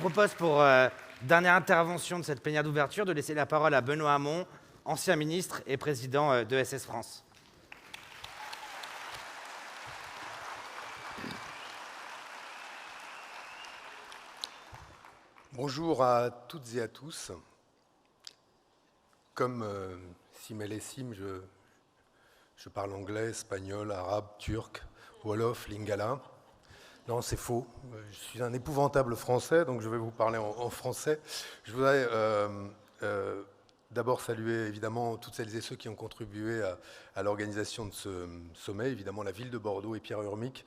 propose pour dernière intervention de cette plénière d'ouverture de laisser la parole à Benoît Hamon, ancien ministre et président de SS France. Bonjour à toutes et à tous. Comme Simel et Sim, je parle anglais, espagnol, arabe, turc, wolof, lingala. Non, c'est faux. Je suis un épouvantable français, donc je vais vous parler en français. Je voudrais d'abord saluer évidemment toutes celles et ceux qui ont contribué à l'organisation de ce sommet, évidemment la ville de Bordeaux et Pierre Urmic.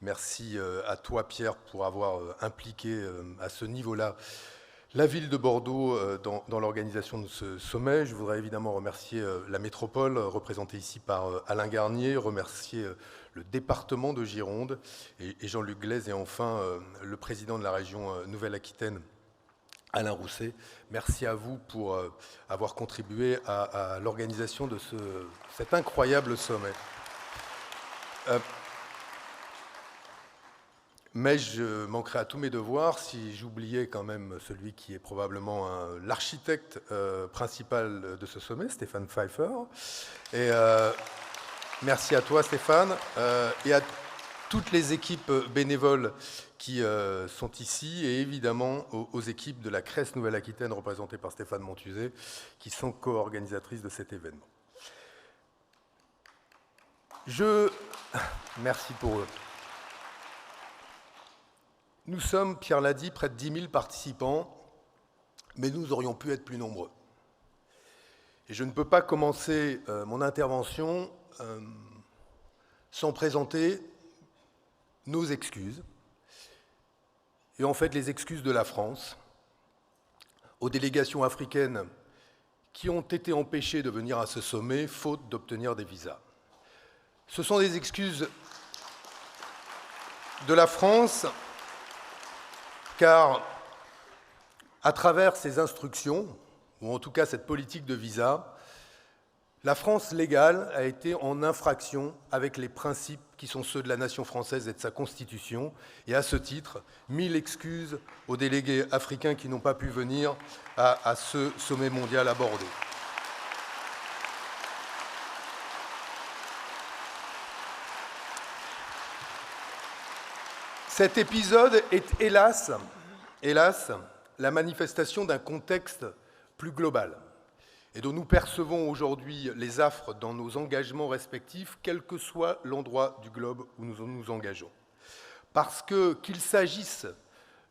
Merci à toi, Pierre, pour avoir impliqué à ce niveau-là la ville de Bordeaux dans l'organisation de ce sommet. Je voudrais évidemment remercier la métropole, représentée ici par Alain Garnier, remercier le département de Gironde et Jean-Luc Glaise, et enfin le président de la région Nouvelle-Aquitaine, Alain Rousset. Merci à vous pour avoir contribué à l'organisation de cet incroyable sommet. Mais je manquerais à tous mes devoirs si j'oubliais quand même celui qui est probablement l'architecte principal de ce sommet, Stéphane Pfeiffer. Et merci à toi, Stéphane, et à toutes les équipes bénévoles qui sont ici, et évidemment aux équipes de la CRES Nouvelle-Aquitaine, représentées par Stéphane Montuzet, qui sont co-organisatrices de cet événement. Merci pour eux. Nous sommes, Pierre l'a dit, près de 10 000 participants, mais nous aurions pu être plus nombreux. Et je ne peux pas commencer mon intervention sans présenter nos excuses, et en fait les excuses de la France, aux délégations africaines qui ont été empêchées de venir à ce sommet, faute d'obtenir des visas. Ce sont des excuses de la France, car à travers ces instructions, ou en tout cas cette politique de visa, la France légale a été en infraction avec les principes qui sont ceux de la nation française et de sa Constitution. Et à ce titre, 1000 excuses aux délégués africains qui n'ont pas pu venir à ce sommet mondial à Bordeaux. Cet épisode est hélas, la manifestation d'un contexte plus global et dont nous percevons aujourd'hui les affres dans nos engagements respectifs, quel que soit l'endroit du globe où nous nous engageons. Parce qu'il s'agisse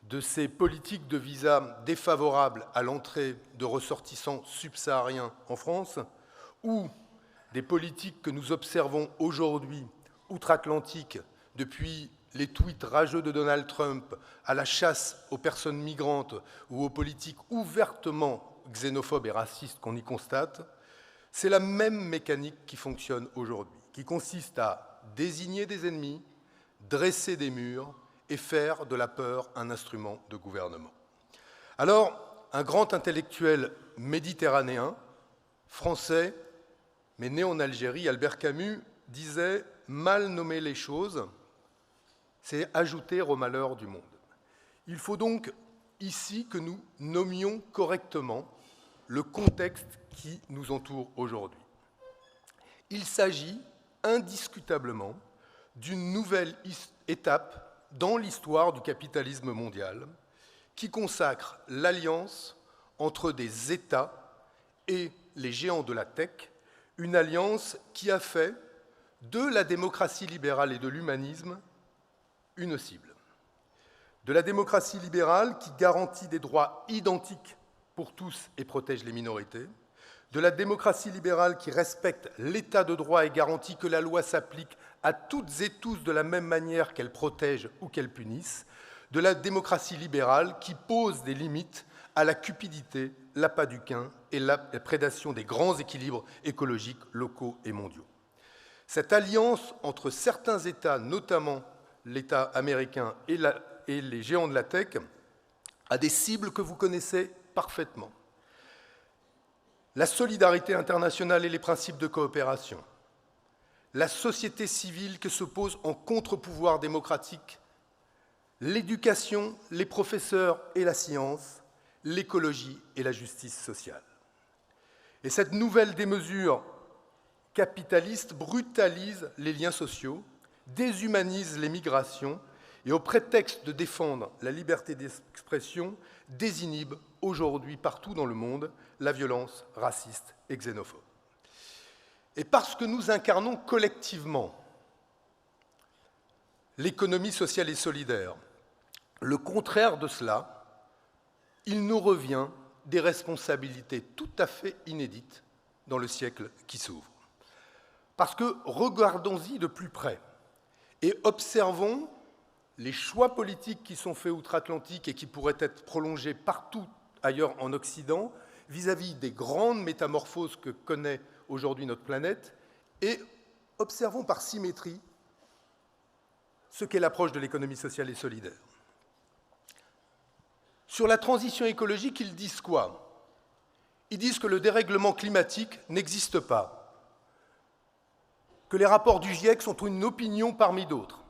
de ces politiques de visa défavorables à l'entrée de ressortissants subsahariens en France, ou des politiques que nous observons aujourd'hui outre-Atlantique depuis les tweets rageux de Donald Trump à la chasse aux personnes migrantes ou aux politiques ouvertement xénophobes et racistes qu'on y constate, c'est la même mécanique qui fonctionne aujourd'hui, qui consiste à désigner des ennemis, dresser des murs et faire de la peur un instrument de gouvernement. Alors, un grand intellectuel méditerranéen, français, mais né en Algérie, Albert Camus, disait « Mal nommer les choses, c'est ajouter au malheur du monde ». Il faut donc ici que nous nommions correctement le contexte qui nous entoure aujourd'hui. Il s'agit indiscutablement d'une nouvelle étape dans l'histoire du capitalisme mondial qui consacre l'alliance entre des États et les géants de la tech, une alliance qui a fait de la démocratie libérale et de l'humanisme une cible. De la démocratie libérale qui garantit des droits identiques pour tous et protège les minorités, de la démocratie libérale qui respecte l'état de droit et garantit que la loi s'applique à toutes et tous de la même manière qu'elle protège ou qu'elle punisse, de la démocratie libérale qui pose des limites à la cupidité, l'appât du gain et la prédation des grands équilibres écologiques locaux et mondiaux. Cette alliance entre certains États, notamment l'État américain et les géants de la tech, a des cibles que vous connaissez parfaitement. La solidarité internationale et les principes de coopération, la société civile qui se pose en contre-pouvoir démocratique l'éducation, les professeurs et la science, l'écologie et la justice sociale. Et cette nouvelle démesure capitaliste brutalise les liens sociaux, déshumanise les migrations et, au prétexte de défendre la liberté d'expression, désinhibe aujourd'hui partout dans le monde la violence raciste et xénophobe. Et parce que nous incarnons collectivement l'économie sociale et solidaire, le contraire de cela, il nous revient des responsabilités tout à fait inédites dans le siècle qui s'ouvre. Parce que regardons-y de plus près et observons les choix politiques qui sont faits outre-Atlantique et qui pourraient être prolongés partout ailleurs en Occident vis-à-vis des grandes métamorphoses que connaît aujourd'hui notre planète, et observons par symétrie ce qu'est l'approche de l'économie sociale et solidaire. Sur la transition écologique, ils disent quoi? Ils disent que le dérèglement climatique n'existe pas, que les rapports du GIEC sont une opinion parmi d'autres.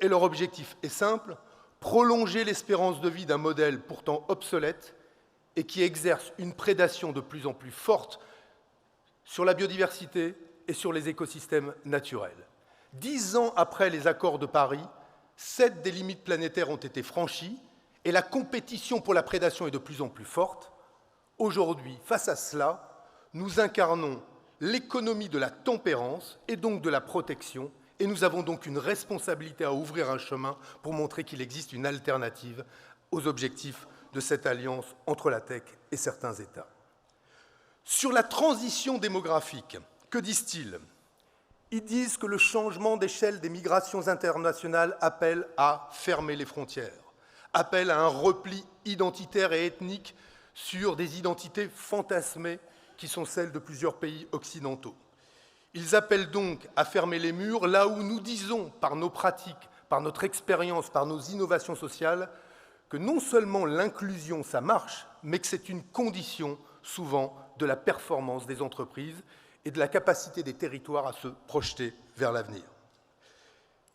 Et leur objectif est simple, prolonger l'espérance de vie d'un modèle pourtant obsolète et qui exerce une prédation de plus en plus forte sur la biodiversité et sur les écosystèmes naturels. 10 ans après les accords de Paris, 7 des limites planétaires ont été franchies et la compétition pour la prédation est de plus en plus forte. Aujourd'hui, face à cela, nous incarnons l'économie de la tempérance et donc de la protection, et nous avons donc une responsabilité à ouvrir un chemin pour montrer qu'il existe une alternative aux objectifs de cette alliance entre la tech et certains États. Sur la transition démographique, que disent-ils? Ils disent que le changement d'échelle des migrations internationales appelle à fermer les frontières, appelle à un repli identitaire et ethnique sur des identités fantasmées qui sont celles de plusieurs pays occidentaux. Ils appellent donc à fermer les murs là où nous disons, par nos pratiques, par notre expérience, par nos innovations sociales, que non seulement l'inclusion, ça marche, mais que c'est une condition, souvent, de la performance des entreprises et de la capacité des territoires à se projeter vers l'avenir.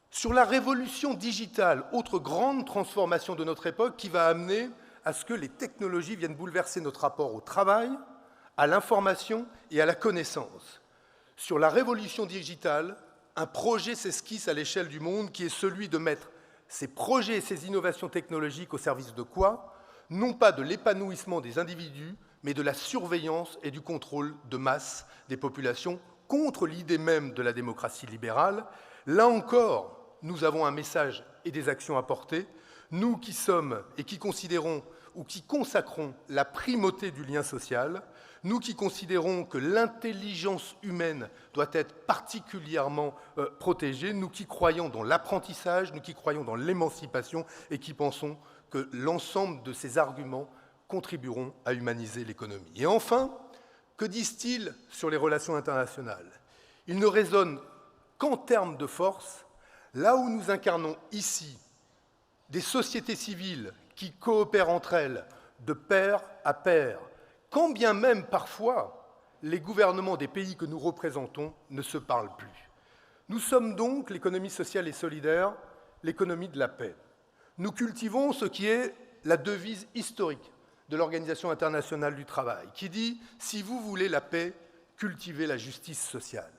Sur la révolution digitale, autre grande transformation de notre époque qui va amener à ce que les technologies viennent bouleverser notre rapport au travail, à l'information et à la connaissance. Sur la révolution digitale, un projet s'esquisse à l'échelle du monde qui est celui de mettre ces projets et ces innovations technologiques au service de quoi? Non pas de l'épanouissement des individus, mais de la surveillance et du contrôle de masse des populations contre l'idée même de la démocratie libérale. Là encore, nous avons un message et des actions à porter, nous qui sommes et qui considérons ou qui consacrons la primauté du lien social, nous qui considérons que l'intelligence humaine doit être particulièrement protégée, nous qui croyons dans l'apprentissage, nous qui croyons dans l'émancipation et qui pensons que l'ensemble de ces arguments contribueront à humaniser l'économie. Et enfin, que disent-ils sur les relations internationales? Ils ne raisonnent qu'en termes de force, là où nous incarnons ici des sociétés civiles qui coopèrent entre elles de pair à pair, quand bien même parfois les gouvernements des pays que nous représentons ne se parlent plus. Nous sommes donc l'économie sociale et solidaire, l'économie de la paix. Nous cultivons ce qui est la devise historique de l'Organisation internationale du travail, qui dit « Si vous voulez la paix, cultivez la justice sociale ».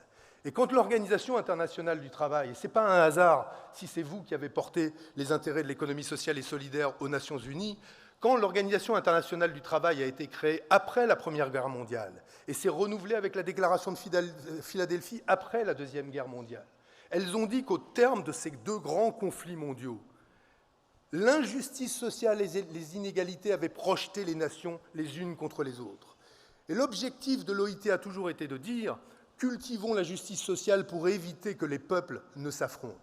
Et quand l'Organisation internationale du travail, et ce n'est pas un hasard si c'est vous qui avez porté les intérêts de l'économie sociale et solidaire aux Nations Unies, quand l'Organisation internationale du travail a été créée après la Première Guerre mondiale et s'est renouvelée avec la déclaration de Philadelphie après la Deuxième Guerre mondiale, elles ont dit qu'au terme de ces deux grands conflits mondiaux, l'injustice sociale et les inégalités avaient projeté les nations les unes contre les autres. Et l'objectif de l'OIT a toujours été de dire « cultivons la justice sociale pour éviter que les peuples ne s'affrontent ».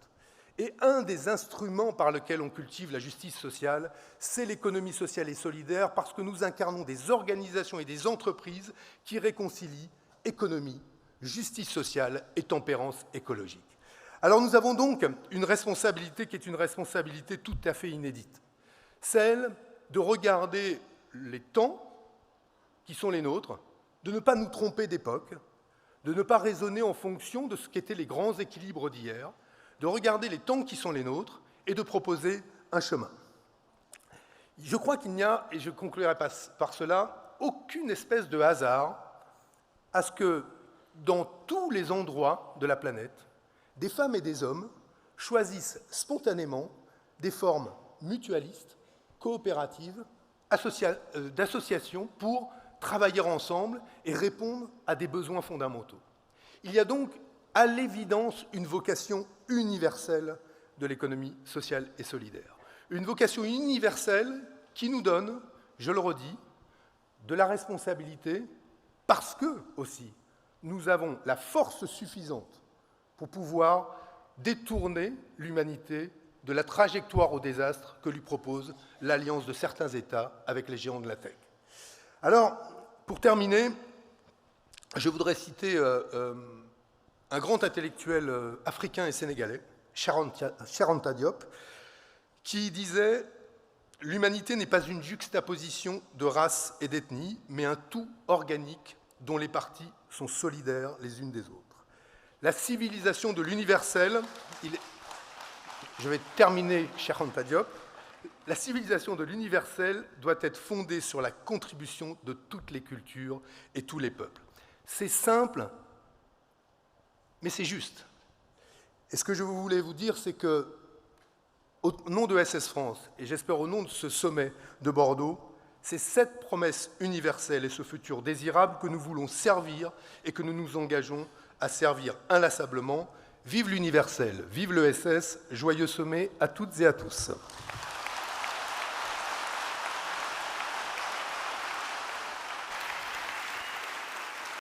Et un des instruments par lesquels on cultive la justice sociale, c'est l'économie sociale et solidaire, parce que nous incarnons des organisations et des entreprises qui réconcilient économie, justice sociale et tempérance écologique. Alors nous avons donc une responsabilité qui est une responsabilité tout à fait inédite, celle de regarder les temps qui sont les nôtres, de ne pas nous tromper d'époque, de ne pas raisonner en fonction de ce qu'étaient les grands équilibres d'hier, de regarder les temps qui sont les nôtres et de proposer un chemin. Je crois qu'il n'y a, et je conclurai par cela, aucune espèce de hasard à ce que, dans tous les endroits de la planète, des femmes et des hommes choisissent spontanément des formes mutualistes, coopératives, d'associations pour travailler ensemble et répondre à des besoins fondamentaux. Il y a donc, à l'évidence, une vocation universelle de l'économie sociale et solidaire. Une vocation universelle qui nous donne, je le redis, de la responsabilité parce que, aussi, nous avons la force suffisante pour pouvoir détourner l'humanité de la trajectoire au désastre que lui propose l'alliance de certains États avec les géants de la tech. Alors, pour terminer, je voudrais citer un grand intellectuel africain et sénégalais, Cheikh Anta Diop, qui disait « L'humanité n'est pas une juxtaposition de races et d'ethnies, mais un tout organique dont les parties sont solidaires les unes des autres. La civilisation de l'universel, je vais terminer Cheikh Anta Diop, la civilisation de l'universel doit être fondée sur la contribution de toutes les cultures et tous les peuples. » C'est simple, mais c'est juste. Et ce que je voulais vous dire, c'est que, au nom de SS France, et j'espère au nom de ce sommet de Bordeaux, c'est cette promesse universelle et ce futur désirable que nous voulons servir et que nous nous engageons à servir inlassablement. Vive l'universel, vive le SS, joyeux sommet à toutes et à tous.